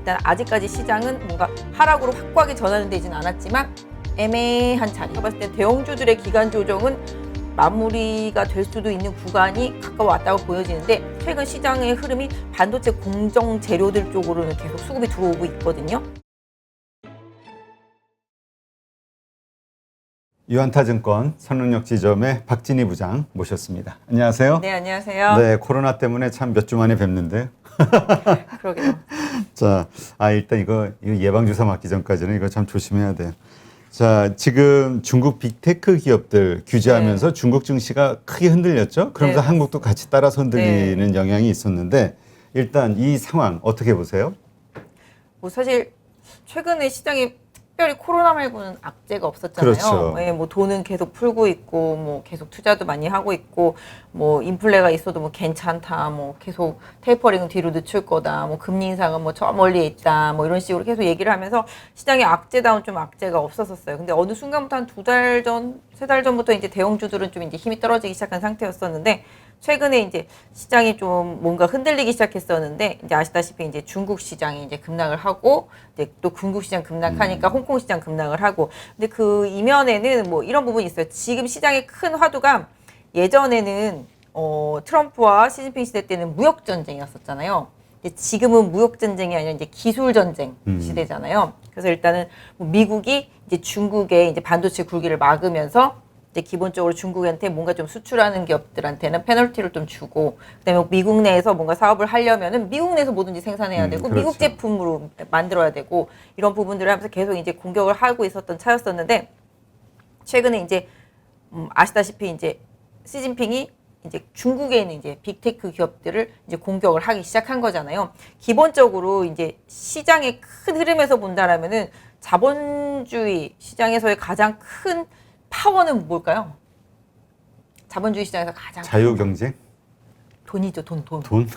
일단 아직까지 시장은 뭔가 하락으로 확고하게 전환은 되진 않았지만 애매한 자리. 제가 봤을 때 대형주들의 기간 조정은 마무리가 될 수도 있는 구간이 가까워왔다고 보여지는데 최근 시장의 흐름이 반도체 공정 재료들 쪽으로는 계속 수급이 들어오고 있거든요. 유한타증권 선릉역 지점의 박진희 부장 모셨습니다. 안녕하세요. 네, 안녕하세요. 네, 코로나 때문에 참 몇 주 만에 뵙는데요. 그러게요. 자, 일단 이거 예방주사 맞기 전까지는 이거 참 조심해야 돼요. 자, 지금 중국 빅테크 기업들 규제하면서 중국 증시가 크게 흔들렸죠. 그러면서 네, 한국도 같이 따라서 흔들리는 영향이 있었는데 일단 이 상황 어떻게 보세요? 뭐 사실 최근에 시장이 특별히 코로나 말고는 악재가 없었잖아요. 그렇죠. 예, 뭐 돈은 계속 풀고 있고, 뭐 계속 투자도 많이 하고 있고, 뭐 인플레가 있어도 뭐 괜찮다, 뭐 계속 테이퍼링은 뒤로 늦출 거다, 뭐 금리 인상은 뭐 저 멀리에 있다, 뭐 이런 식으로 계속 얘기를 하면서 시장에 악재다운 좀 악재가 없었었어요. 근데 어느 순간부터 한 2달 전, 3달 전부터 이제 대형주들은 좀 이제 힘이 떨어지기 시작한 상태였었는데 최근에 이제 시장이 좀 뭔가 흔들리기 시작했었는데 이제 아시다시피 이제 중국 시장이 이제 급락을 하고 이제 또 중국 시장 급락하니까 홍콩 시장 급락을 하고 근데 그 이면에는 뭐 이런 부분이 있어요. 지금 시장의 큰 화두가 예전에는 트럼프와 시진핑 시대 때는 무역 전쟁이었었잖아요. 지금은 무역 전쟁이 아니라 이제 기술 전쟁 시대잖아요. 그래서 일단은 뭐 미국이 이제 중국의 이제 반도체 굴기를 막으면서 이제 기본적으로 중국한테 뭔가 좀 수출하는 기업들한테는 페널티를 좀 주고 그다음에 미국 내에서 뭔가 사업을 하려면은 미국 내에서 뭐든지 생산해야 되고 그렇죠. 미국 제품으로 만들어야 되고 이런 부분들을 하면서 계속 이제 공격을 하고 있었던 차였었는데 최근에 이제 아시다시피 이제 시진핑이 이제 중국에 있는 이제 빅테크 기업들을 이제 공격을 하기 시작한 거잖아요. 기본적으로 이제 시장의 큰 흐름에서 본다라면은 자본주의 시장에서의 가장 큰 파워는 뭘까요? 자본주의 시장에서 가장 자유경쟁? 돈이죠, 돈. 돈?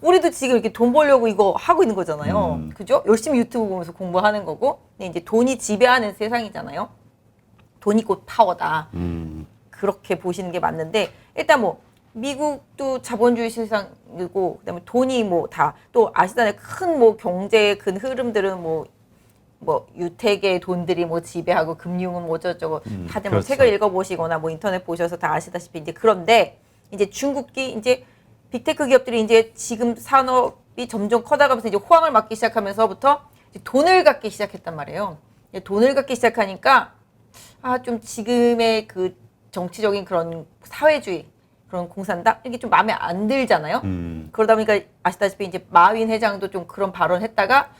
우리도 지금 이렇게 돈 벌려고 이거 하고 있는 거잖아요. 그죠? 열심히 유튜브 보면서 공부하는 거고, 근데 이제 돈이 지배하는 세상이잖아요. 돈이 곧 파워다. 그렇게 보시는 게 맞는데, 일단 뭐, 미국도 자본주의 세상이고, 그다음에 돈이 뭐 다, 또 아시잖아요. 큰 뭐 경제의 큰 흐름들은 뭐 유택의 돈들이 뭐 지배하고 금융은 뭐 어쩌고저쩌고 다들 뭐 그렇죠. 책을 읽어보시거나 뭐 인터넷 보셔서 다 아시다시피 이제 그런데 이제 중국이 이제 빅테크 기업들이 이제 지금 산업이 점점 커다가면서 이제 호황을 맞기 시작하면서부터 이제 돈을 갖기 시작했단 말이에요. 돈을 갖기 시작하니까 좀 지금의 그 정치적인 그런 사회주의 그런 공산당 이게 좀 마음에 안 들잖아요. 그러다 보니까 아시다시피 이제 마윈 회장도 좀 그런 발언했다가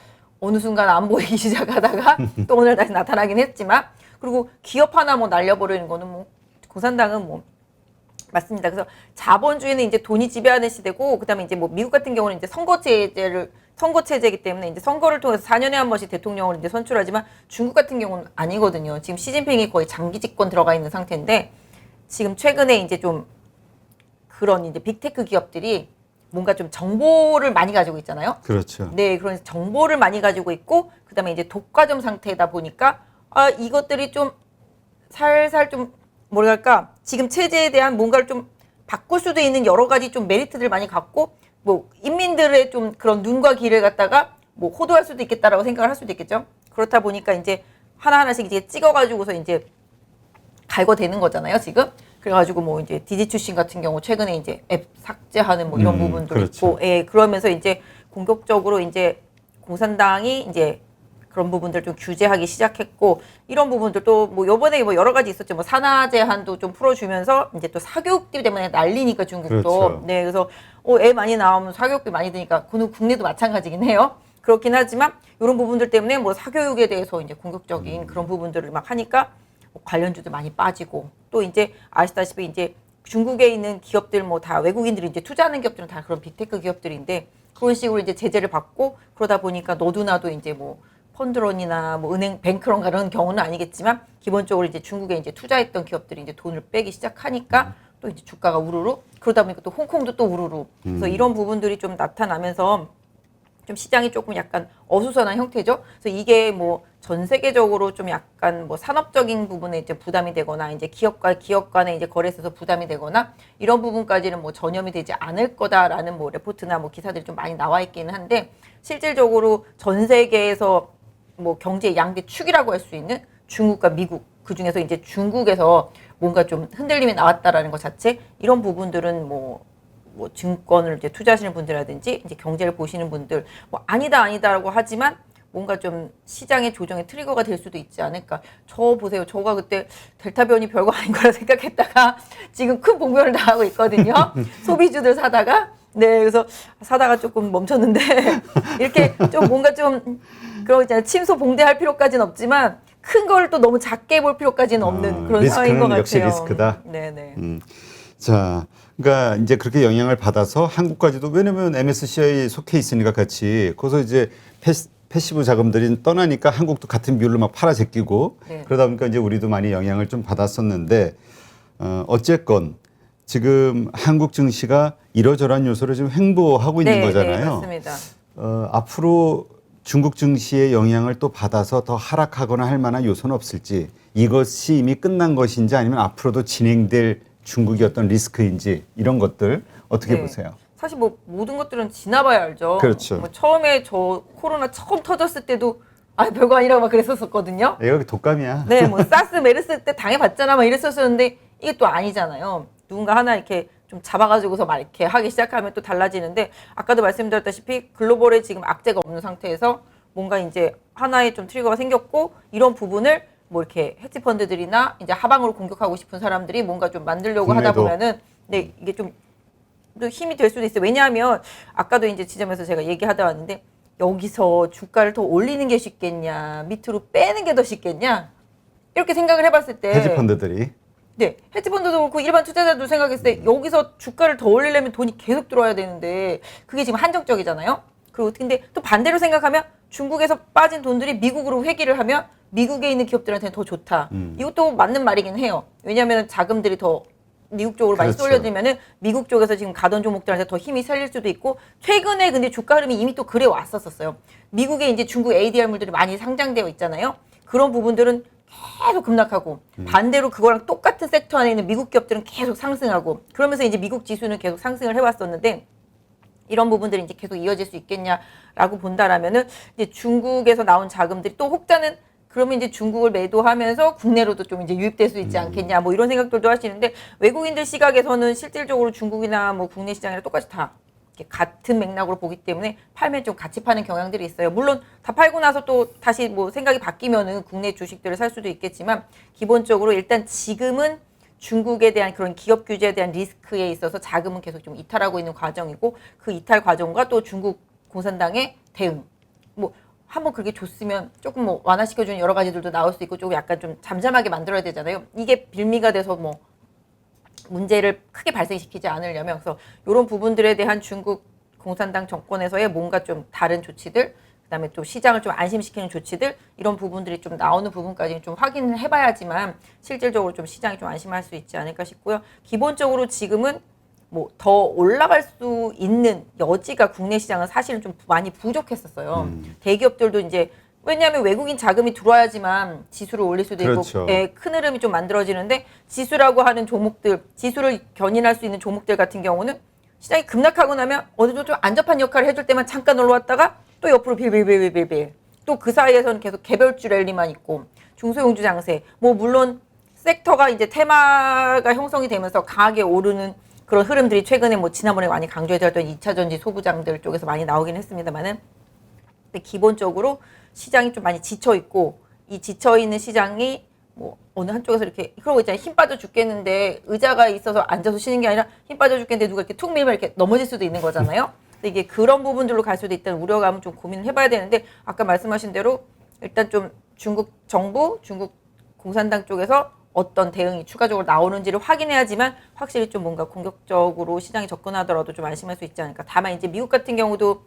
어느 순간 안 보이기 시작하다가 또 오늘 다시 나타나긴 했지만 그리고 기업 하나 뭐 날려버리는 거는 뭐 공산당은 뭐 맞습니다. 그래서 자본주의는 이제 돈이 지배하는 시대고 그다음에 이제 뭐 미국 같은 경우는 이제 선거 체제이기 때문에 이제 선거를 통해서 4년에 한 번씩 대통령을 이제 선출하지만 중국 같은 경우는 아니거든요. 지금 시진핑이 거의 장기 집권 들어가 있는 상태인데 지금 최근에 이제 좀 그런 이제 빅테크 기업들이 뭔가 좀 정보를 많이 가지고 있잖아요. 그렇죠. 네, 그런 정보를 많이 가지고 있고 그다음에 이제 독과점 상태다 보니까 이것들이 좀 살살 좀 뭐랄까 지금 체제에 대한 뭔가를 좀 바꿀 수도 있는 여러 가지 좀 메리트들 많이 갖고 뭐 인민들의 좀 그런 눈과 귀를 갖다가 뭐 호도할 수도 있겠다라고 생각을 할 수도 있겠죠. 그렇다 보니까 이제 하나하나씩 이제 찍어가지고서 이제 갈궈대는 거잖아요, 지금. 그래가지고 뭐 이제 디지 출신 같은 경우 최근에 이제 앱 삭제하는 뭐 이런 부분도 그렇죠. 있고, 예, 그러면서 이제 공격적으로 이제 공산당이 이제 그런 부분들 좀 규제하기 시작했고 이런 부분들도 뭐 요번에 뭐 여러 가지 있었죠. 뭐 산화 제한도 좀 풀어주면서 이제 또 사교육비 때문에 난리니까 중국도 그렇죠. 네 그래서 애 많이 나오면 사교육비 많이 드니까 그는 국내도 마찬가지긴 해요. 그렇긴 하지만 이런 부분들 때문에 뭐 사교육에 대해서 이제 공격적인 그런 부분들을 막 하니까 관련주도 많이 빠지고 또 이제 아시다시피 이제 중국에 있는 기업들 뭐 다 외국인들이 이제 투자하는 기업들은 다 그런 빅테크 기업들인데 그런 식으로 이제 제재를 받고 그러다 보니까 너도나도 이제 뭐 펀드론이나 뭐 은행 뱅크론 그런 경우는 아니겠지만 기본적으로 이제 중국에 이제 투자했던 기업들이 이제 돈을 빼기 시작하니까 또 이제 주가가 우르르 그러다 보니까 또 홍콩도 또 우르르 그래서 이런 부분들이 좀 나타나면서 좀 시장이 조금 약간 어수선한 형태죠. 그래서 이게 뭐 전 세계적으로 좀 약간 뭐 산업적인 부분에 이제 부담이 되거나 이제 기업과 기업 간의 이제 거래에 있어서 부담이 되거나 이런 부분까지는 뭐 전염이 되지 않을 거다라는 뭐 레포트나 뭐 기사들이 좀 많이 나와 있기는 한데 실질적으로 전 세계에서 뭐 경제 양대 축이라고 할 수 있는 중국과 미국 그 중에서 이제 중국에서 뭔가 좀 흔들림이 나왔다라는 것 자체 이런 부분들은 뭐 증권을 이제 투자하시는 분들이라든지 이제 경제를 보시는 분들 뭐 아니다라고 하지만 뭔가 좀 시장의 조정의 트리거가 될 수도 있지 않을까. 저 보세요. 저가 그때 델타 변이 별거 아닌 거라 생각했다가 지금 큰 봉변을 당하고 있거든요. 소비주들 사다가 네 그래서 사다가 조금 멈췄는데 이렇게 좀 뭔가 좀 그런 거 있잖아요. 침소봉대할 필요까지는 없지만 큰 걸 또 너무 작게 볼 필요까지는 없는 그런 상황인 것 같아요. 역시 리스크다. 네네. 자, 그러니까 이제 그렇게 영향을 받아서 한국까지도 왜냐면 MSCI에 속해 있으니까 같이 거기서 이제 패시브 자금들이 떠나니까 한국도 같은 비율로 막 팔아 제끼고 네. 그러다 보니까 이제 우리도 많이 영향을 좀 받았었는데 어쨌건 지금 한국 증시가 이러저러한 요소를 지금 횡보하고 있는 거잖아요. 네, 맞습니다. 앞으로 중국 증시의 영향을 또 받아서 더 하락하거나 할 만한 요소는 없을지 이것이 이미 끝난 것인지 아니면 앞으로도 진행될 중국의 어떤 리스크인지 이런 것들 어떻게 네. 보세요? 사실 뭐 모든 것들은 지나봐야 알죠. 그렇죠. 뭐 처음에 저 코로나 처음 터졌을 때도 아 별거 아니라고 막 그랬었거든요. 여기 독감이야. 네, 뭐 사스 메르스 때 당해봤잖아 막 이랬었는데 이게 또 아니잖아요. 누군가 하나 이렇게 좀 잡아가지고서 막 이렇게 하기 시작하면 또 달라지는데 아까도 말씀드렸다시피 글로벌에 지금 악재가 없는 상태에서 뭔가 이제 하나의 좀 트리거가 생겼고 이런 부분을 뭐 이렇게 헤지 펀드들이나 이제 하방으로 공격하고 싶은 사람들이 뭔가 좀 만들려고 하다 국내도. 보면은 네, 이게 좀 또 힘이 될 수도 있어요. 왜냐하면 아까도 이제 지점에서 제가 얘기하다 왔는데 여기서 주가를 더 올리는 게 쉽겠냐, 밑으로 빼는 게 더 쉽겠냐 이렇게 생각을 해봤을 때 헤지 펀드들이 네, 헤지펀드도 그렇고 일반 투자자도 생각했을 때 여기서 주가를 더 올리려면 돈이 계속 들어와야 되는데 그게 지금 한정적이잖아요. 그리고 근데 또 반대로 생각하면 중국에서 빠진 돈들이 미국으로 회귀를 하면 미국에 있는 기업들한테는 더 좋다. 이것도 맞는 말이긴 해요. 왜냐하면 자금들이 더 미국 쪽으로 많이 그렇죠. 쏠려들면은 미국 쪽에서 지금 가던 종목들한테 더 힘이 살릴 수도 있고 최근에 근데 주가 흐름이 이미 또 그래 왔었어요. 미국에 이제 중국 ADR물들이 많이 상장되어 있잖아요. 그런 부분들은 계속 급락하고 반대로 그거랑 똑같은 섹터 안에 있는 미국 기업들은 계속 상승하고 그러면서 이제 미국 지수는 계속 상승을 해왔었는데 이런 부분들이 이제 계속 이어질 수 있겠냐라고 본다라면은 이제 중국에서 나온 자금들이 또 혹자는 그러면 이제 중국을 매도하면서 국내로도 좀 이제 유입될 수 있지 않겠냐 뭐 이런 생각들도 하시는데 외국인들 시각에서는 실질적으로 중국이나 뭐 국내 시장이랑 똑같이 다 이렇게 같은 맥락으로 보기 때문에 팔면 좀 같이 파는 경향들이 있어요. 물론 다 팔고 나서 또 다시 뭐 생각이 바뀌면은 국내 주식들을 살 수도 있겠지만 기본적으로 일단 지금은 중국에 대한 그런 기업 규제에 대한 리스크에 있어서 자금은 계속 좀 이탈하고 있는 과정이고 그 이탈 과정과 또 중국 공산당의 대응 뭐 한번 그렇게 줬으면 조금 뭐 완화시켜주는 여러 가지들도 나올 수 있고 조금 약간 좀 잠잠하게 만들어야 되잖아요. 이게 빌미가 돼서 뭐 문제를 크게 발생시키지 않으려면 그래서 이런 부분들에 대한 중국 공산당 정권에서의 뭔가 좀 다른 조치들 그다음에 또 시장을 좀 안심시키는 조치들 이런 부분들이 좀 나오는 부분까지는 좀 확인을 해봐야지만 실질적으로 좀 시장이 좀 안심할 수 있지 않을까 싶고요. 기본적으로 지금은 뭐 더 올라갈 수 있는 여지가 국내 시장은 사실은 좀 많이 부족했었어요. 대기업들도 이제 왜냐하면 외국인 자금이 들어와야지만 지수를 올릴 수도 그렇죠. 있고 큰 흐름이 좀 만들어지는데 지수라고 하는 종목들, 지수를 견인할 수 있는 종목들 같은 경우는 시장이 급락하고 나면 어느 정도 좀 안전판 역할을 해줄 때만 잠깐 올라왔다가 또 옆으로 빌빌빌빌빌 또 그 사이에서는 계속 개별주 랠리만 있고 중소형주 장세 뭐 물론 섹터가 이제 테마가 형성이 되면서 강하게 오르는 그런 흐름들이 최근에 뭐 지난번에 많이 강조해드렸던 2차 전지 소부장들 쪽에서 많이 나오긴 했습니다만은 근데 기본적으로 시장이 좀 많이 지쳐 있고 이 지쳐 있는 시장이 뭐 어느 한쪽에서 이렇게 그러고 있잖아요. 힘 빠져 죽겠는데 의자가 있어서 앉아서 쉬는 게 아니라 힘 빠져 죽겠는데 누가 이렇게 툭 밀면 이렇게 넘어질 수도 있는 거잖아요. 근데 이게 그런 부분들로 갈 수도 있다는 우려감은 좀 고민을 해봐야 되는데 아까 말씀하신 대로 일단 좀 중국 정부, 중국 공산당 쪽에서 어떤 대응이 추가적으로 나오는지를 확인해야지만 확실히 좀 뭔가 공격적으로 시장이 접근하더라도 좀 안심할 수 있지 않을까. 다만 이제 미국 같은 경우도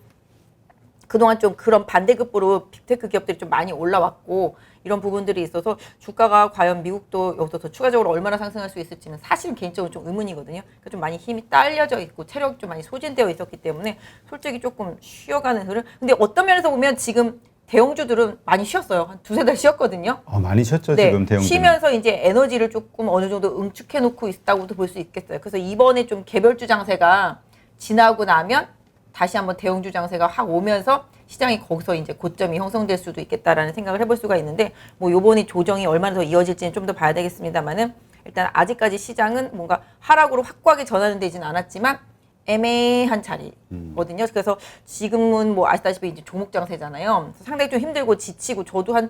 그동안 좀 그런 반대급부로 빅테크 기업들이 좀 많이 올라왔고 이런 부분들이 있어서 주가가 과연 미국도 여기서 더 추가적으로 얼마나 상승할 수 있을지는 사실 개인적으로 좀 의문이거든요. 그러니까 좀 많이 힘이 딸려져 있고 체력이 좀 많이 소진되어 있었기 때문에 솔직히 조금 쉬어가는 흐름. 근데 어떤 면에서 보면 지금 대형주들은 많이 쉬었어요. 한 두세 달 쉬었거든요. 많이 쉬었죠, 네, 지금 대형주는. 쉬면서 이제 에너지를 조금 어느 정도 응축해 놓고 있다고도 볼 수 있겠어요. 그래서 이번에 좀 개별주 장세가 지나고 나면 다시 한번 대형주 장세가 확 오면서 시장이 거기서 이제 고점이 형성될 수도 있겠다라는 생각을 해볼 수가 있는데 뭐 요번에 조정이 얼마나 더 이어질지는 좀 더 봐야 되겠습니다만은 일단 아직까지 시장은 뭔가 하락으로 확고하게 전환은 되진 않았지만 애매한 자리거든요. 그래서 지금은 뭐 아시다시피 이제 종목 장세잖아요. 상당히 좀 힘들고 지치고 저도 한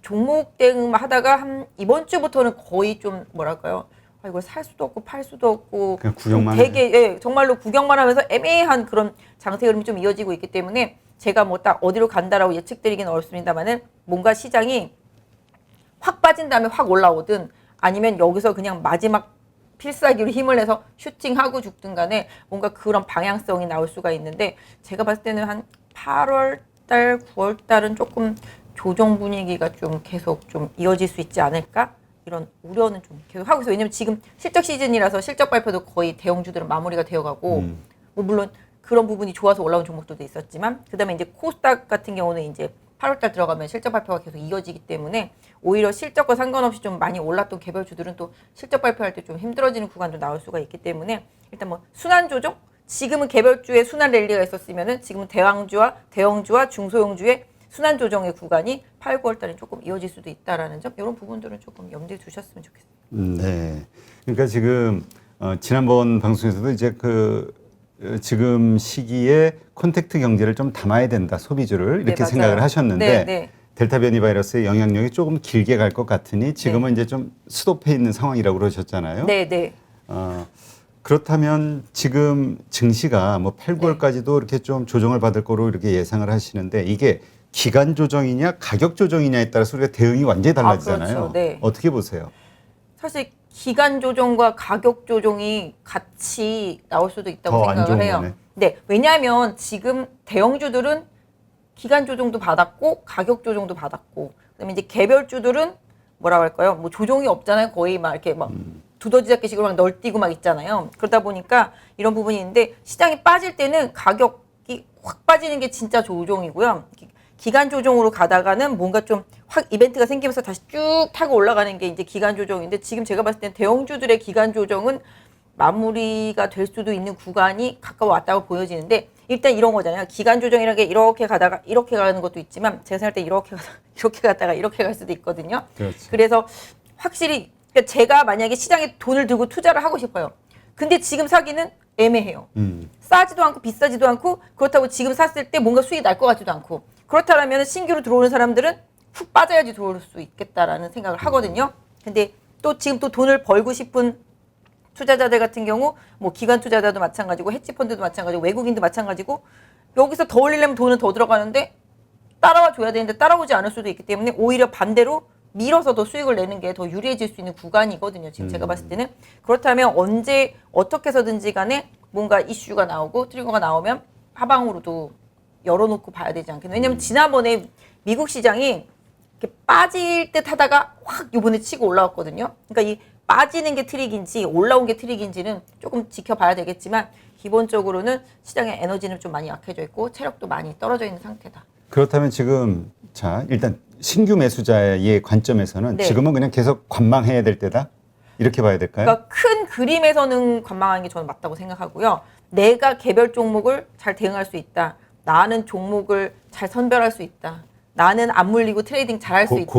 종목 대응 하다가 한 이번 주부터는 거의 좀 뭐랄까요? 이걸 살 수도 없고 팔 수도 없고 그냥 구경만 되게 예, 정말로 구경만 하면서 애매한 그런 장세 흐름이 좀 이어지고 있기 때문에 제가 뭐 딱 어디로 간다라고 예측드리기는 어렵습니다만은 뭔가 시장이 확 빠진 다음에 확 올라오든 아니면 여기서 그냥 마지막 필살기로 힘을 내서 슈팅하고 죽든 간에 뭔가 그런 방향성이 나올 수가 있는데 제가 봤을 때는 한 8월 달, 9월 달은 조금 조정 분위기가 좀 계속 좀 이어질 수 있지 않을까? 이런 우려는 좀 계속 하고 있어요. 왜냐면 지금 실적 시즌이라서 실적 발표도 거의 대형주들은 마무리가 되어가고 뭐 물론 그런 부분이 좋아서 올라온 종목들도 있었지만 그다음에 이제 코스닥 같은 경우는 이제 8월달 들어가면 실적 발표가 계속 이어지기 때문에 오히려 실적과 상관없이 좀 많이 올랐던 개별주들은 또 실적 발표할 때 좀 힘들어지는 구간도 나올 수가 있기 때문에 일단 뭐 순환 조정 지금은 개별주의 순환 랠리가 있었으면은 지금은 대형주와 중소형주의 순환 조정의 구간이 8, 9월 달에 조금 이어질 수도 있다라는 점 이런 부분들은 조금 염두에 두셨으면 좋겠습니다. 네. 그러니까 지금 지난번 방송에서도 이제 지금 시기에 콘택트 경제를 좀 담아야 된다 소비주를 이렇게 맞아요. 생각을 하셨는데 네, 네. 델타 변이 바이러스의 영향력이 조금 길게 갈 것 같으니 지금은 이제 좀 스톱해 있는 상황이라고 그러셨잖아요. 네, 네. 그렇다면 지금 증시가 뭐 8, 9월까지도 이렇게 좀 조정을 받을 거로 이렇게 예상을 하시는데 이게 기간 조정이냐 가격 조정이냐에 따라서 우리가 대응이 완전히 달라지잖아요. 그렇죠. 네. 어떻게 보세요? 사실 기간 조정과 가격 조정이 같이 나올 수도 있다고 더 안 생각을 좋은 해요. 거네. 네, 왜냐하면 지금 대형주들은 기간 조정도 받았고 가격 조정도 받았고 그다음에 이제 개별주들은 뭐라고 할까요? 뭐 조정이 없잖아요. 거의 막 이렇게 막 두더지 잡기식으로 막 널뛰고 막 있잖아요. 그러다 보니까 이런 부분이 있는데 시장이 빠질 때는 가격이 확 빠지는 게 진짜 조정이고요. 기간 조정으로 가다가는 뭔가 좀 확 이벤트가 생기면서 다시 쭉 타고 올라가는 게 이제 기간 조정인데 지금 제가 봤을 땐 대형주들의 기간 조정은 마무리가 될 수도 있는 구간이 가까워 왔다고 보여지는데 일단 이런 거잖아요. 기간 조정이라는 게 이렇게 가다가 이렇게 가는 것도 있지만 제가 생각할 때 이렇게 갔다가 이렇게 갈 수도 있거든요. 그렇죠. 그래서 확실히 그러니까 제가 만약에 시장에 돈을 들고 투자를 하고 싶어요. 근데 지금 사기는 애매해요. 싸지도 않고 비싸지도 않고 그렇다고 지금 샀을 때 뭔가 수익이 날 것 같지도 않고 그렇다면 신규로 들어오는 사람들은 훅 빠져야지 들어올 수 있겠다라는 생각을 하거든요. 근데 또 지금 또 돈을 벌고 싶은 투자자들 같은 경우 뭐 기관 투자자도 마찬가지고 헤지펀드도 마찬가지고 외국인도 마찬가지고 여기서 더 올리려면 돈은 더 들어가는데 따라와 줘야 되는데 따라오지 않을 수도 있기 때문에 오히려 반대로 밀어서 더 수익을 내는 게 더 유리해질 수 있는 구간이거든요. 지금 제가 봤을 때는. 그렇다면 언제 어떻게 해서든지 간에 뭔가 이슈가 나오고 트리거가 나오면 하방으로도 열어놓고 봐야 되지 않겠나. 왜냐면 지난번에 미국 시장이 이렇게 빠질 듯 하다가 확 요번에 치고 올라왔거든요. 그러니까 이 빠지는 게 트릭인지 올라온 게 트릭인지는 조금 지켜봐야 되겠지만 기본적으로는 시장의 에너지는 좀 많이 약해져 있고 체력도 많이 떨어져 있는 상태다. 그렇다면 지금 자 일단 신규 매수자의 관점에서는 네. 지금은 그냥 계속 관망해야 될 때다 이렇게 봐야 될까요? 그러니까 큰 그림에서는 관망하는 게 저는 맞다고 생각하고요. 내가 개별 종목을 잘 대응할 수 있다. 나는 종목을 잘 선별할 수 있다. 나는 안 물리고 트레이딩 잘 할 수 있다.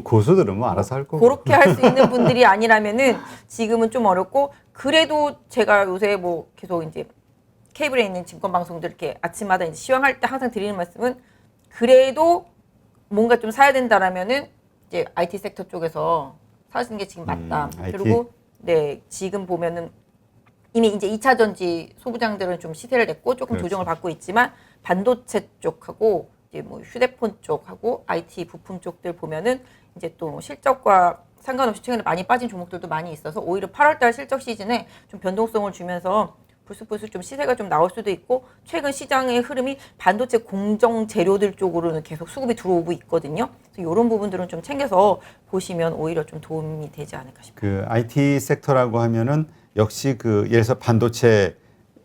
고수들은 뭐 알아서 할 거고. 그렇게 할 수 있는 분들이 아니라면은 지금은 좀 어렵고 그래도 제가 요새 뭐 계속 이제 케이블에 있는 증권 방송들 이렇게 아침마다 이제 시황할 때 항상 드리는 말씀은 그래도 뭔가 좀 사야 된다라면은 이제 IT 섹터 쪽에서 사시는 게 지금 맞다. IT. 그리고 네 지금 보면은 이미 이제 2차 전지 소부장들은 좀 시세를 냈고 조금 그렇죠. 조정을 받고 있지만 반도체 쪽하고 이제 뭐 휴대폰 쪽하고 IT 부품 쪽들 보면은 이제 또 실적과 상관없이 최근에 많이 빠진 종목들도 많이 있어서 오히려 8월달 실적 시즌에 좀 변동성을 주면서 불쑥불쑥 좀 시세가 좀 나올 수도 있고 최근 시장의 흐름이 반도체 공정 재료들 쪽으로는 계속 수급이 들어오고 있거든요. 그래서 이런 부분들은 좀 챙겨서 보시면 오히려 좀 도움이 되지 않을까 싶어요. 그 IT 섹터라고 하면은 역시 그 예를 들어서 반도체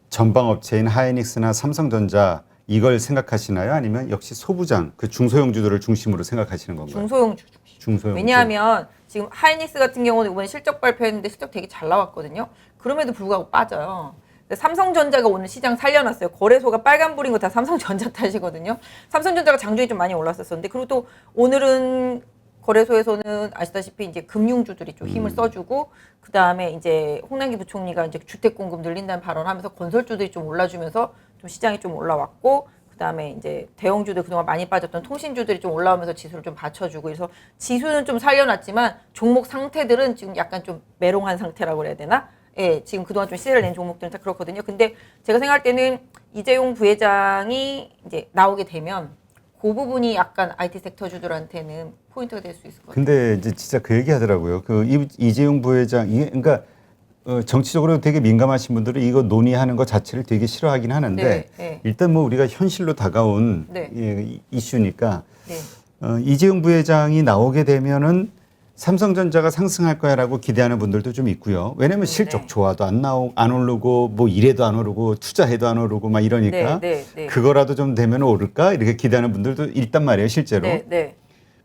전방 업체인 하이닉스나 삼성전자 이걸 생각하시나요? 아니면 역시 소부장 그 중소형주들을 중심으로 생각하시는 건가요? 중소형주. 중소형주. 왜냐하면 지금 하이닉스 같은 경우는 이번에 실적 발표했는데 실적 되게 잘 나왔거든요. 그럼에도 불구하고 빠져요. 삼성전자가 오늘 시장 살려놨어요. 거래소가 빨간불인 거 다 삼성전자 탓이거든요. 삼성전자가 장중에 좀 많이 올랐었었는데 그리고 또 오늘은 거래소에서는 아시다시피 이제 금융주들이 좀 힘을 써주고 그 다음에 이제 홍남기 부총리가 이제 주택 공급 늘린다는 발언하면서 건설주들이 좀 올라주면서 좀 시장이 좀 올라왔고 그 다음에 이제 대형주들 그동안 많이 빠졌던 통신주들이 좀 올라오면서 지수를 좀 받쳐주고 그래서 지수는 좀 살려놨지만 종목 상태들은 지금 약간 좀 메롱한 상태라고 그래야 되나? 예, 지금 그동안 좀 시세를 낸 종목들은 다 그렇거든요. 근데 제가 생각할 때는 이재용 부회장이 이제 나오게 되면 그 부분이 약간 IT 섹터주들한테는 포인트가 될 수 있을 것 같아요. 근데 이제 진짜 그 얘기 하더라고요. 그 이재용 부회장 이게 그러니까 정치적으로 되게 민감하신 분들은 이거 논의하는 것 자체를 되게 싫어하긴 하는데 네, 네. 일단 뭐 우리가 현실로 다가온 네. 이슈니까 네. 이재용 부회장이 나오게 되면은 삼성전자가 상승할 거야라고 기대하는 분들도 좀 있고요. 왜냐면 실적 네. 좋아도 안 오르고 뭐 이래도 안 오르고 투자해도 안 오르고 막 이러니까 네. 그거라도 좀 되면 오를까 이렇게 기대하는 분들도 있단 말이에요, 실제로. 네.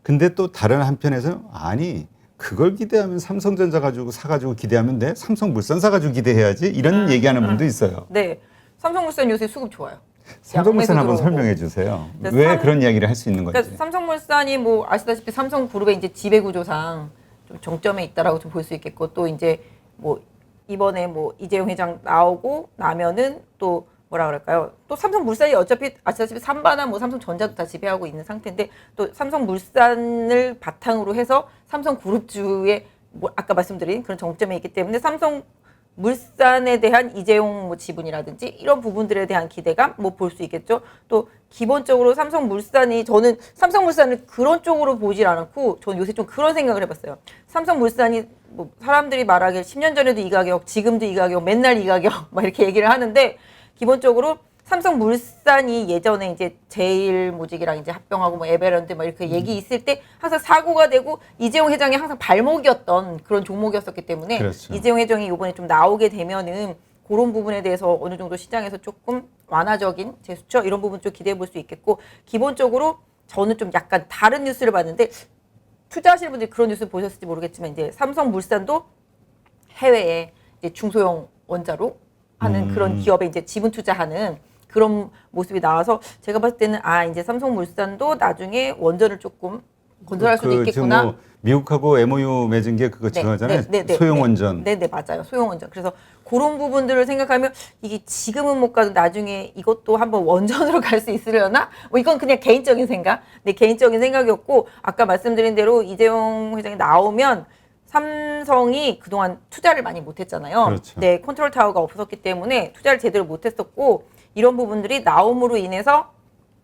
근데 또 다른 한편에서는 아니 그걸 기대하면 삼성전자 가지고 사가지고 기대하면 돼? 삼성물산 사가지고 기대해야지 이런 얘기하는 분도 있어요. 네. 삼성물산 요새 수급 좋아요. 삼성물산 양매수 한번 들어오고. 설명해 주세요. 네, 왜 그런 이야기를 할 수 있는 건지. 그러니까 삼성물산이 뭐 아시다시피 삼성그룹의 이제 지배구조상 좀 정점에 있다라고 좀 볼 수 있겠고 또 이제 뭐 이번에 뭐 이재용 회장 나오고 나면은 또 뭐라 그럴까요? 또 삼성물산이 어차피 아시다시피 삼바나 뭐 삼성전자도 다 지배하고 있는 상태인데 또 삼성물산을 바탕으로 해서 삼성그룹주의 뭐 아까 말씀드린 그런 정점에 있기 때문에 삼성물산에 대한 이재용 뭐 지분이라든지 이런 부분들에 대한 기대감 뭐 볼 수 있겠죠. 또 기본적으로 삼성물산이 저는 삼성물산을 그런 쪽으로 보질 않았고 저는 요새 좀 그런 생각을 해봤어요. 삼성물산이 뭐 사람들이 말하길 10년 전에도 이 가격, 지금도 이 가격, 맨날 이 가격 막 이렇게 얘기를 하는데 기본적으로 삼성물산이 예전에 이제 제일모직이랑 이제 합병하고 뭐 에베랜드 막 이렇게 얘기 있을 때 항상 사고가 되고 이재용 회장이 항상 발목이었던 그런 종목이었었기 때문에 그렇죠. 이재용 회장이 이번에 좀 나오게 되면은 그런 부분에 대해서 어느 정도 시장에서 조금 완화적인 제스처 이런 부분 좀 기대해 볼 수 있겠고 기본적으로 저는 좀 약간 다른 뉴스를 봤는데 투자하시는 분들이 그런 뉴스 보셨을지 모르겠지만 이제 삼성물산도 해외에 이제 중소형 원자로 하는 그런 기업에 이제 지분 투자하는 그런 모습이 나와서 제가 봤을 때는 아 이제 삼성물산도 나중에 원전을 조금 건설할 수도 지금 있겠구나. 뭐 미국하고 MOU 맺은 게 그거 지금하잖아요. 소형 원전. 네, 맞아요. 소형 원전. 그래서 그런 부분들을 생각하면 이게 지금은 못 가도 나중에 이것도 한번 원전으로 갈 수 있으려나? 뭐 이건 그냥 개인적인 생각. 네, 개인적인 생각이었고 아까 말씀드린 대로 이재용 회장이 나오면 삼성이 그동안 투자를 많이 못했잖아요. 그렇죠. 네, 컨트롤 타워가 없었기 때문에 투자를 제대로 못했었고 이런 부분들이 나옴으로 인해서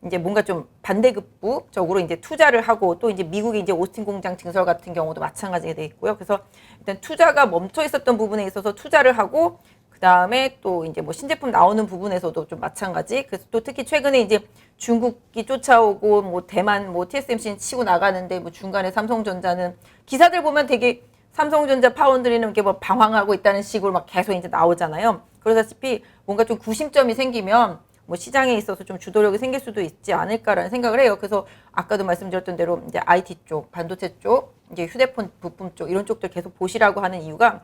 이제 뭔가 좀 반대급부적으로 이제 투자를 하고 또 이제 미국의 이제 오스틴 공장 증설 같은 경우도 마찬가지가 돼 있고요. 그래서 일단 투자가 멈춰 있었던 부분에 있어서 투자를 하고 그 다음에 또 이제 뭐 신제품 나오는 부분에서도 좀 마찬가지. 그래서 또 특히 최근에 이제 중국이 쫓아오고 뭐 대만 뭐 TSMC는 치고 나가는데 뭐 중간에 삼성전자는 기사들 보면 되게 삼성전자 파원들이는 이렇게 뭐 방황하고 있다는 식으로 막 계속 이제 나오잖아요. 그러다시피 뭔가 좀 구심점이 생기면 뭐 시장에 있어서 좀 주도력이 생길 수도 있지 않을까라는 생각을 해요. 그래서 아까도 말씀드렸던 대로 이제 IT 쪽, 반도체 쪽, 이제 휴대폰 부품 쪽 이런 쪽들 계속 보시라고 하는 이유가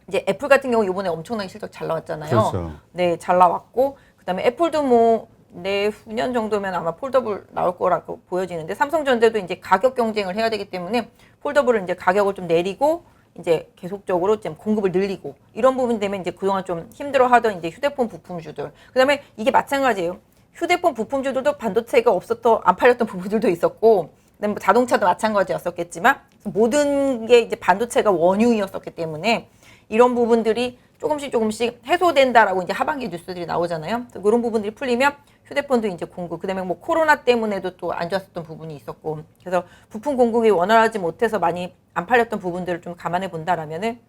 이제 애플 같은 경우 이번에 엄청나게 실적 잘 나왔잖아요. 그렇죠. 네, 잘 나왔고 그다음에 애플도 뭐 내후년 정도면 아마 폴더블 나올 거라고 보여지는데 삼성전자도 이제 가격 경쟁을 해야 되기 때문에 폴더블은 이제 가격을 좀 내리고 이제 계속적으로 좀 공급을 늘리고 이런 부분 되면 이제 그동안 좀 힘들어하던 이제 휴대폰 부품주들 그다음에 이게 마찬가지예요. 휴대폰 부품주들도 반도체가 없었던 안 팔렸던 부분들도 있었고 그다음에 뭐 자동차도 마찬가지였었겠지만 모든 게 이제 반도체가 원흉이었었기 때문에 이런 부분들이 조금씩 해소된다라고 이제 하반기 뉴스들이 나오잖아요. 그래서 그런 부분들이 풀리면 휴대폰도 이제 공급, 그다음에 뭐 코로나 때문에도 또 안 좋았었던 부분이 있었고, 그래서 부품 공급이 원활하지 못해서 많이 안 팔렸던 부분들을 좀 감안해 본다라면은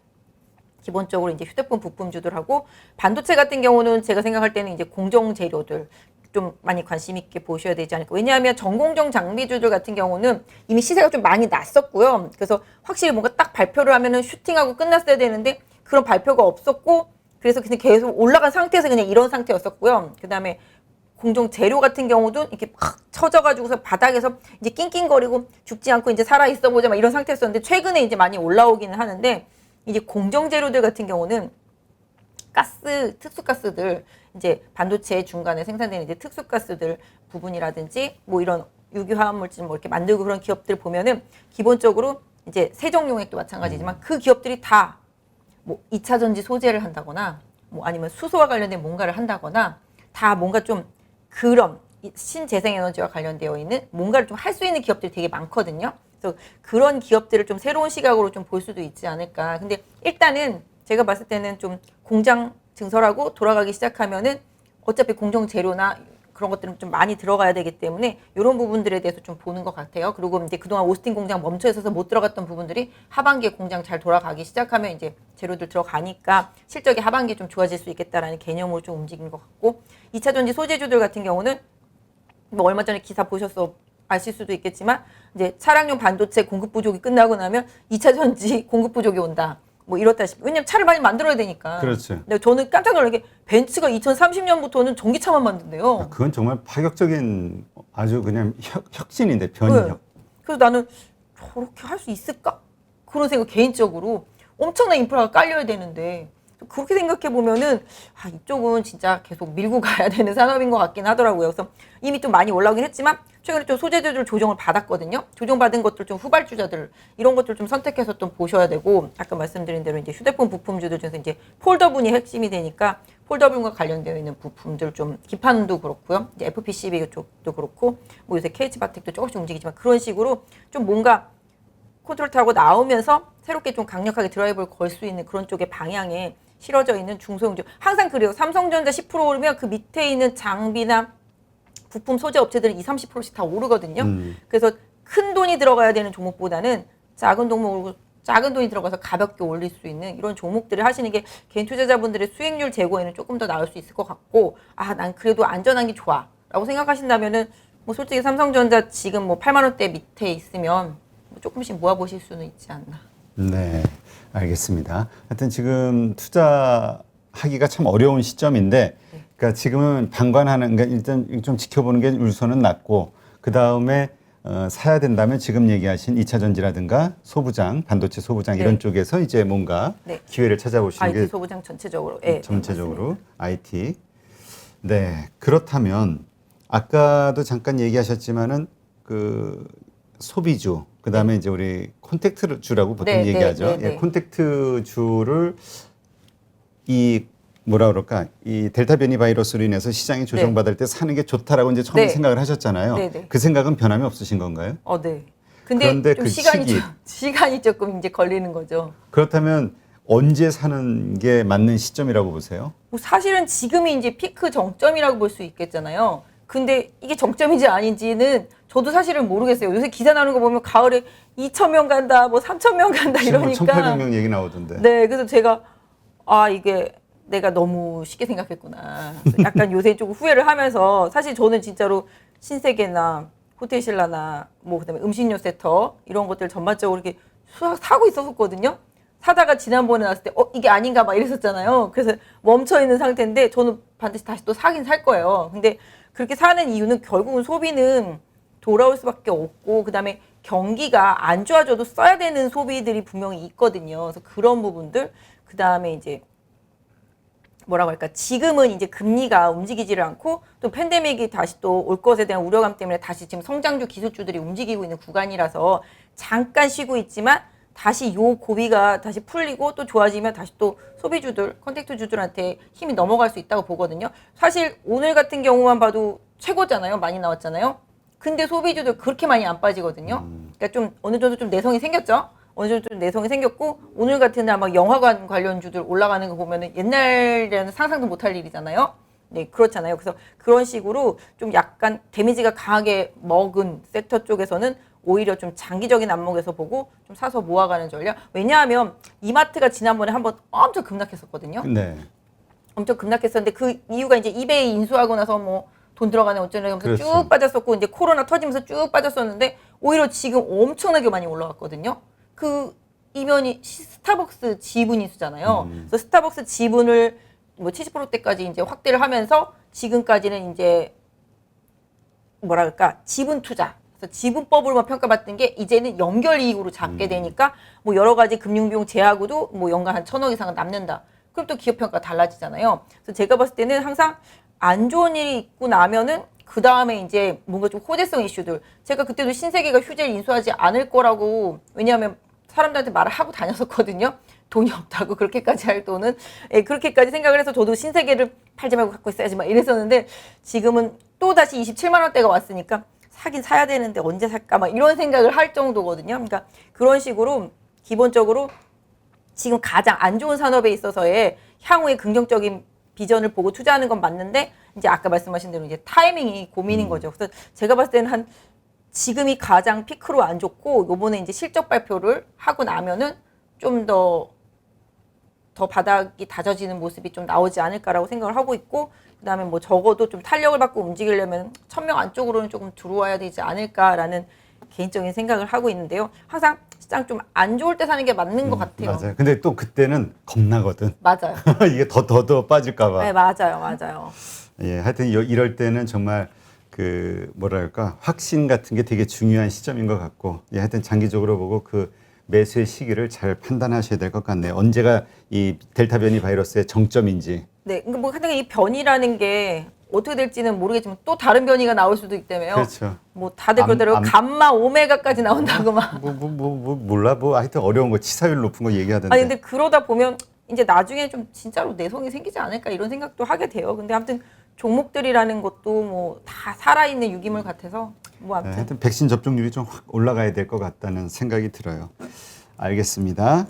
기본적으로 이제 휴대폰 부품주들하고 반도체 같은 경우는 제가 생각할 때는 이제 공정 재료들 좀 많이 관심 있게 보셔야 되지 않을까. 왜냐하면 전공정 장비주들 같은 경우는 이미 시세가 좀 많이 났었고요. 그래서 확실히 뭔가 딱 발표를 하면은 슈팅하고 끝났어야 되는데 그런 발표가 없었고 그래서 그냥 계속 올라간 상태에서 그냥 이런 상태였었고요. 그다음에 공정 재료 같은 경우도 이렇게 팍 쳐져가지고서 바닥에서 이제 낑낑거리고 죽지 않고 이제 살아 있어 보자 막 이런 상태였었는데 최근에 이제 많이 올라오기는 하는데 이제 공정 재료들 같은 경우는 가스, 특수가스들, 이제 반도체 중간에 생산되는 이제 특수가스들 부분이라든지 뭐 이런 유기화합물질 뭐 이렇게 만들고 그런 기업들 보면은 기본적으로 이제 세정용액도 마찬가지지만 그 기업들이 다 뭐 2차 전지 소재를 한다거나 뭐 아니면 수소와 관련된 뭔가를 한다거나 다 뭔가 좀 그런 신재생에너지와 관련되어 있는 뭔가를 좀 할 수 있는 기업들이 되게 많거든요. 그래서 그런 기업들을 좀 새로운 시각으로 좀 볼 수도 있지 않을까. 근데 일단은 제가 봤을 때는 좀 공장 증설하고 돌아가기 시작하면은 어차피 공정 재료나 그런 것들은 좀 많이 들어가야 되기 때문에 이런 부분들에 대해서 좀 보는 것 같아요. 그리고 이제 그동안 오스틴 공장 멈춰 있어서 못 들어갔던 부분들이 하반기에 공장 잘 돌아가기 시작하면 이제 재료들 들어가니까 실적이 하반기에 좀 좋아질 수 있겠다라는 개념으로 좀 움직인 것 같고 2차 전지 소재주들 같은 경우는 뭐 얼마 전에 기사 보셔서 아실 수도 있겠지만 이제 차량용 반도체 공급 부족이 끝나고 나면 2차 전지 공급 부족이 온다. 뭐 이렇다시피 왜냐면 차를 많이 만들어야 되니까. 그렇죠. 근데 저는 깜짝 놀란 게 벤츠가 2030년부터는 전기차만 만든대요. 그건 정말 파격적인 아주 그냥 혁신인데 변이혁. 네. 그래서 나는 저렇게 할 수 있을까? 그런 생각 개인적으로 엄청난 인프라가 깔려야 되는데 그렇게 생각해 보면은 아, 이쪽은 진짜 계속 밀고 가야 되는 산업인 것 같긴 하더라고요. 그래서 이미 좀 많이 올라오긴 했지만 최근에 좀 소재주들 조정을 받았거든요. 조정받은 것들 좀 후발주자들 이런 것들 좀 선택해서 좀 보셔야 되고 아까 말씀드린 대로 이제 휴대폰 부품주들 중에서 이제 폴더분이 핵심이 되니까 폴더분과 관련되어 있는 부품들 좀 기판도 그렇고요. 이제 FPCB 쪽도 그렇고 뭐 요새 KH바텍도 조금씩 움직이지만 그런 식으로 좀 뭔가 컨트롤 타고 나오면서 새롭게 좀 강력하게 드라이브를 걸 수 있는 그런 쪽의 방향에 실어져 있는 중소형주 항상 그래요. 삼성전자 10% 오르면 그 밑에 있는 장비나 부품 소재 업체들은 20, 30%씩 다 오르거든요. 그래서 큰 돈이 들어가야 되는 종목보다는 작은 돈이 들어가서 가볍게 올릴 수 있는 이런 종목들을 하시는 게 개인 투자자분들의 수익률 제고에는 조금 더 나을 수 있을 것 같고 아, 난 그래도 안전한 게 좋아 라고 생각하신다면은 뭐 솔직히 삼성전자 지금 뭐 8만 원대 밑에 있으면 뭐 조금씩 모아보실 수는 있지 않나. 네, 알겠습니다. 하여튼 지금 투자하기가 참 어려운 시점인데, 그러니까 지금은 방관하는, 그러니까 일단 좀 지켜보는 게 우선은 낫고, 그 다음에 사야 된다면 지금 얘기하신 2차 전지라든가 소부장, 반도체 소부장 이런 쪽에서 이제 뭔가 기회를 찾아보시는 IT 게 소부장 전체적으로. 전체적으로 IT. 네, 그렇다면 아까도 잠깐 얘기하셨지만은 그 소비주, 그 다음에 이제 우리 콘택트주라고 보통 얘기하죠. 예, 콘택트주를 이 뭐라 그럴까 이 델타 변이 바이러스로 인해서 시장이 조정받을 때 사는 게 좋다라고 이제 처음에 생각을 하셨잖아요. 그 생각은 변함이 없으신 건가요? 네. 근데 그런데 좀 그 시간이 조금 이제 걸리는 거죠. 그렇다면 언제 사는 게 맞는 시점이라고 보세요? 뭐 사실은 지금이 이제 피크 정점이라고 볼 수 있겠잖아요. 근데 이게 정점인지 아닌지는 저도 사실은 모르겠어요. 요새 기사 나오는 거 보면 가을에 2,000명 간다, 뭐 3,000명 간다 이러니까. 1,800명 얘기 나오던데. 네, 그래서 제가 아 이게 내가 너무 쉽게 생각했구나. 약간 요새 좀 후회를 하면서 사실 저는 진짜로 신세계나 호텔신라나 뭐 그다음에 음식료 세터 이런 것들 전반적으로 이렇게 사고 있었거든요. 사다가 지난번에 나왔을 때 이게 아닌가 막 이랬었잖아요. 그래서 멈춰 있는 상태인데 저는 반드시 다시 또 사긴 살 거예요. 근데 그렇게 사는 이유는 결국은 소비는 돌아올 수밖에 없고 그다음에 경기가 안 좋아져도 써야 되는 소비들이 분명히 있거든요. 그래서 그런 부분들 그다음에 이제 뭐라고 할까 지금은 이제 금리가 움직이지를 않고 또 팬데믹이 다시 또 올 것에 대한 우려감 때문에 다시 지금 성장주 기술주들이 움직이고 있는 구간이라서 잠깐 쉬고 있지만 다시 요 고비가 다시 풀리고 또 좋아지면 다시 또 소비주들, 컨택트주들한테 힘이 넘어갈 수 있다고 보거든요. 사실 오늘 같은 경우만 봐도 최고잖아요. 많이 나왔잖아요. 근데 소비주들 그렇게 많이 안 빠지거든요. 그러니까 좀 어느 정도 좀 내성이 생겼죠. 어느 정도 좀 내성이 생겼고 오늘 같은 날 막 영화관 관련주들 올라가는 거 보면은 옛날에는 상상도 못할 일이잖아요. 네, 그렇잖아요. 그래서 그런 식으로 좀 약간 데미지가 강하게 먹은 섹터 쪽에서는 오히려 좀 장기적인 안목에서 보고 좀 사서 모아가는 전략. 왜냐하면 이마트가 지난번에 한번 엄청 급락했었거든요. 네. 엄청 급락했었는데 그 이유가 이제 이베이 인수하고 나서 뭐 돈 들어가네 어쩌네 하면서 그렇죠. 쭉 빠졌었고 이제 코로나 터지면서 쭉 빠졌었는데 오히려 지금 엄청나게 많이 올라왔거든요. 그 이면이 스타벅스 지분 인수잖아요. 그래서 스타벅스 지분을 뭐 70%대까지 이제 확대를 하면서 지금까지는 이제 뭐랄까 지분 투자. 그래서 지분법으로만 평가받던 게 이제는 연결 이익으로 잡게 되니까 뭐 여러 가지 금융비용 제하고도 뭐 연간 한 1,000억 이상은 남는다. 그럼 또 기업 평가 달라지잖아요. 그래서 제가 봤을 때는 항상 안 좋은 일이 있고 나면은 그 다음에 이제 뭔가 좀 호재성 이슈들. 제가 그때도 신세계가 휴재를 인수하지 않을 거라고 왜냐하면 사람들한테 말을 하고 다녔었거든요. 돈이 없다고 그렇게까지 할 돈은 그렇게까지 생각을 해서 저도 신세계를 팔지 말고 갖고 있어야지 막 이랬었는데 지금은 또 다시 27만 원대가 왔으니까 사긴 사야 되는데 언제 살까 막 이런 생각을 할 정도거든요. 그러니까 그런 식으로 기본적으로 지금 가장 안 좋은 산업에 있어서의 향후의 긍정적인 비전을 보고 투자하는 건 맞는데 이제 아까 말씀하신 대로 이제 타이밍이 고민인 거죠. 그래서 제가 봤을 때는 한 지금이 가장 피크로 안 좋고 요번에 이제 실적 발표를 하고 나면은 좀 더 바닥이 다져지는 모습이 좀 나오지 않을까라고 생각을 하고 있고 그다음에 뭐 적어도 좀 탄력을 받고 움직이려면 1,000명 안쪽으로는 조금 들어와야 되지 않을까라는 개인적인 생각을 하고 있는데요. 항상 시장 좀 안 좋을 때 사는 게 맞는 것 같아요. 맞아요. 근데 또 그때는 겁나거든. 맞아요. 이게 더 빠질까봐. 네, 맞아요. 예, 하여튼 이럴 때는 정말 그 뭐랄까 확신 같은 게 되게 중요한 시점인 것 같고, 예, 하여튼 장기적으로 보고 그 매수의 시기를 잘 판단하셔야 될 것 같네요. 언제가 이 델타 변이 바이러스의 정점인지. 네, 그러니까 뭐 하여튼 이 변이라는 게 어떻게 될지는 모르겠지만 또 다른 변이가 나올 수도 있다며요. 그렇죠. 뭐 다들 그러더라고 감마 오메가까지 나온다고 막. 몰라 하여튼 어려운 거 치사율 높은 거 얘기하던데. 아니 근데 그러다 보면 이제 나중에 좀 진짜로 내성이 생기지 않을까 이런 생각도 하게 돼요. 근데 아무튼 종목들이라는 것도 뭐 다 살아있는 유기물 같아서 뭐 아무튼 하여튼 백신 접종률이 좀 확 올라가야 될 것 같다는 생각이 들어요. 알겠습니다.